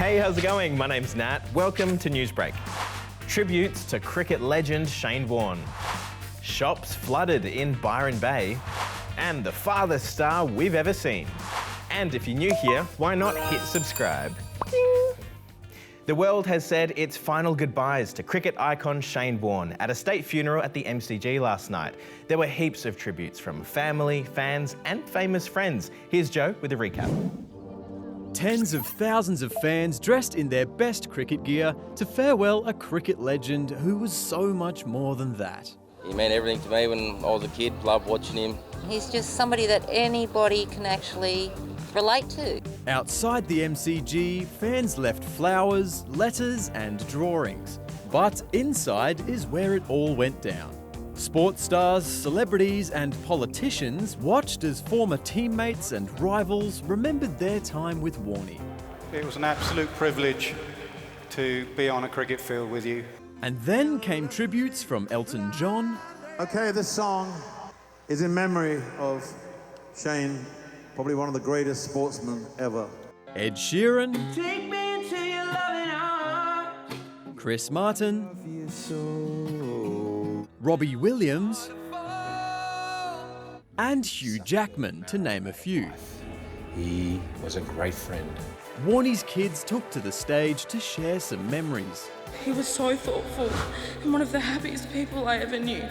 Hey, how's it going? My name's Nat. Welcome to Newsbreak. Tributes to cricket legend Shane Warne. Shops flooded in Byron Bay. And the farthest star we've ever seen. And if you're new here, why not hit subscribe? Ding. The world has said its final goodbyes to cricket icon Shane Warne at a state funeral at the MCG last night. There were heaps of tributes from family, fans and famous friends. Here's Joe with a recap. Tens of thousands of fans dressed in their best cricket gear to farewell a cricket legend who was so much more than that. He meant everything to me when I was a kid, loved watching him. He's just somebody that anybody can actually relate to. Outside the MCG, fans left flowers, letters and drawings. But inside is where it all went down. Sports stars, celebrities and politicians watched as former teammates and rivals remembered their time with Warnie. It was an absolute privilege to be on a cricket field with you. And then came tributes from Elton John. Okay, this song is in memory of Shane, probably one of the greatest sportsmen ever. Ed Sheeran. Take me into your loving arms. Chris Martin. Robbie Williams. And Hugh Jackman, to name a few. He was a great friend. Warnie's kids took to the stage to share some memories. He was so thoughtful and one of the happiest people I ever knew.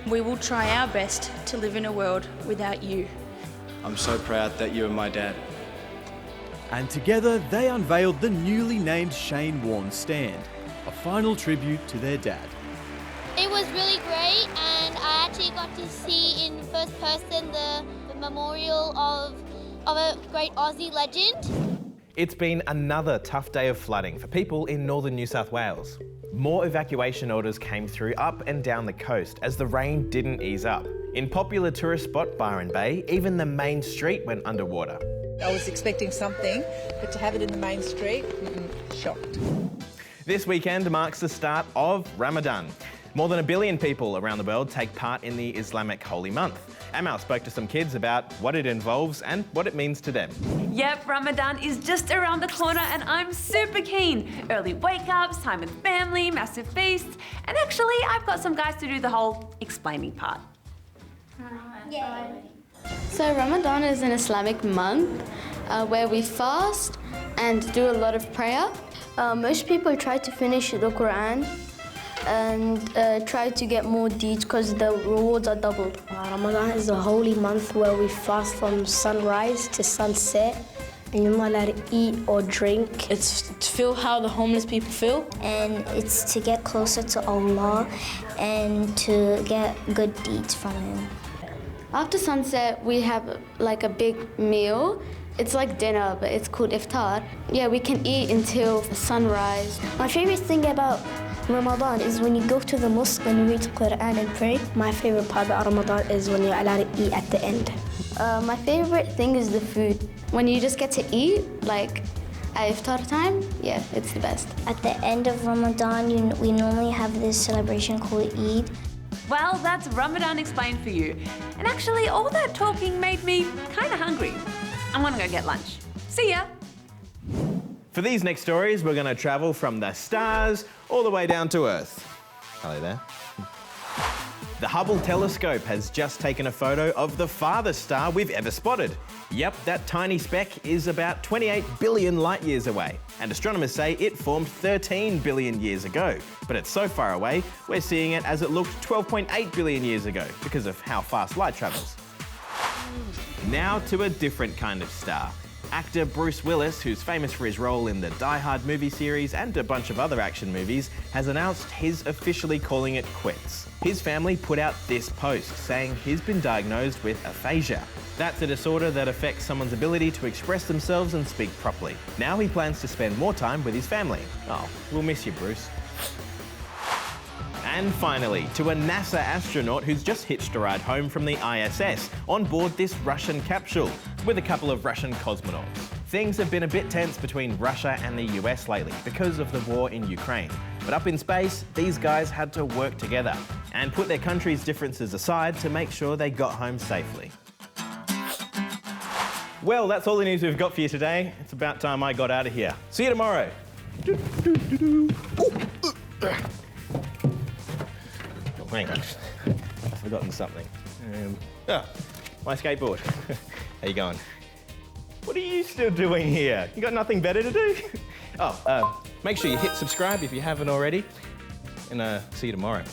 We will try our best to live in a world without you. I'm so proud that you are my dad. And together they unveiled the newly named Shane Warne Stand, a final tribute to their dad. It was really great, and I actually got to see in first person the memorial of a great Aussie legend. It's been another tough day of flooding for people in northern New South Wales. More evacuation orders came through up and down the coast as the rain didn't ease up. In popular tourist spot Byron Bay, even the main street went underwater. I was expecting something, but to have it in the main street, shocked. This weekend marks the start of Ramadan. More than 1 billion people around the world take part in the Islamic holy month. Amal spoke to some kids about what it involves and what it means to them. Yep, Ramadan is just around the corner and I'm super keen. Early wake-ups, time with family, massive feasts, and actually I've got some guys to do the whole explaining part. So Ramadan is an Islamic month where we fast and do a lot of prayer. Most people try to finish the Quran and try to get more deeds because the rewards are doubled. Ramadan is a holy month where we fast from sunrise to sunset and you're not allowed to eat or drink. It's to feel how the homeless people feel. And it's to get closer to Allah and to get good deeds from Him. After sunset, we have like a big meal. It's like dinner, but it's called iftar. Yeah, we can eat until sunrise. My favorite thing about Ramadan is when you go to the mosque and you read the Quran and pray. My favorite part about Ramadan is when you're allowed to eat at the end. My favorite thing is the food. When you just get to eat, like at iftar time, yeah, it's the best. At the end of Ramadan, we normally have this celebration called Eid. Well, that's Ramadan explained for you. And actually, all that talking made me kind of hungry. I'm gonna go get lunch. See ya. For these next stories, we're going to travel from the stars all the way down to Earth. Hello there. The Hubble telescope has just taken a photo of the farthest star we've ever spotted. Yep, that tiny speck is about 28 billion light years away, and astronomers say it formed 13 billion years ago. But it's so far away, we're seeing it as it looked 12.8 billion years ago because of how fast light travels. Now to a different kind of star. Actor Bruce Willis, who's famous for his role in the Die Hard movie series and a bunch of other action movies, has announced he's officially calling it quits. His family put out this post saying he's been diagnosed with aphasia. That's a disorder that affects someone's ability to express themselves and speak properly. Now he plans to spend more time with his family. Oh, we'll miss you, Bruce. And finally, to a NASA astronaut who's just hitched a ride home from the ISS on board this Russian capsule with a couple of Russian cosmonauts. Things have been a bit tense between Russia and the US lately because of the war in Ukraine. But up in space, these guys had to work together and put their countries' differences aside to make sure they got home safely. Well, that's all the news we've got for you today. It's about time I got out of here. See you tomorrow. Oh, hang on. I've forgotten something. My skateboard. How you going? What are you still doing here? You got nothing better to do? Make sure you hit subscribe if you haven't already. And see you tomorrow.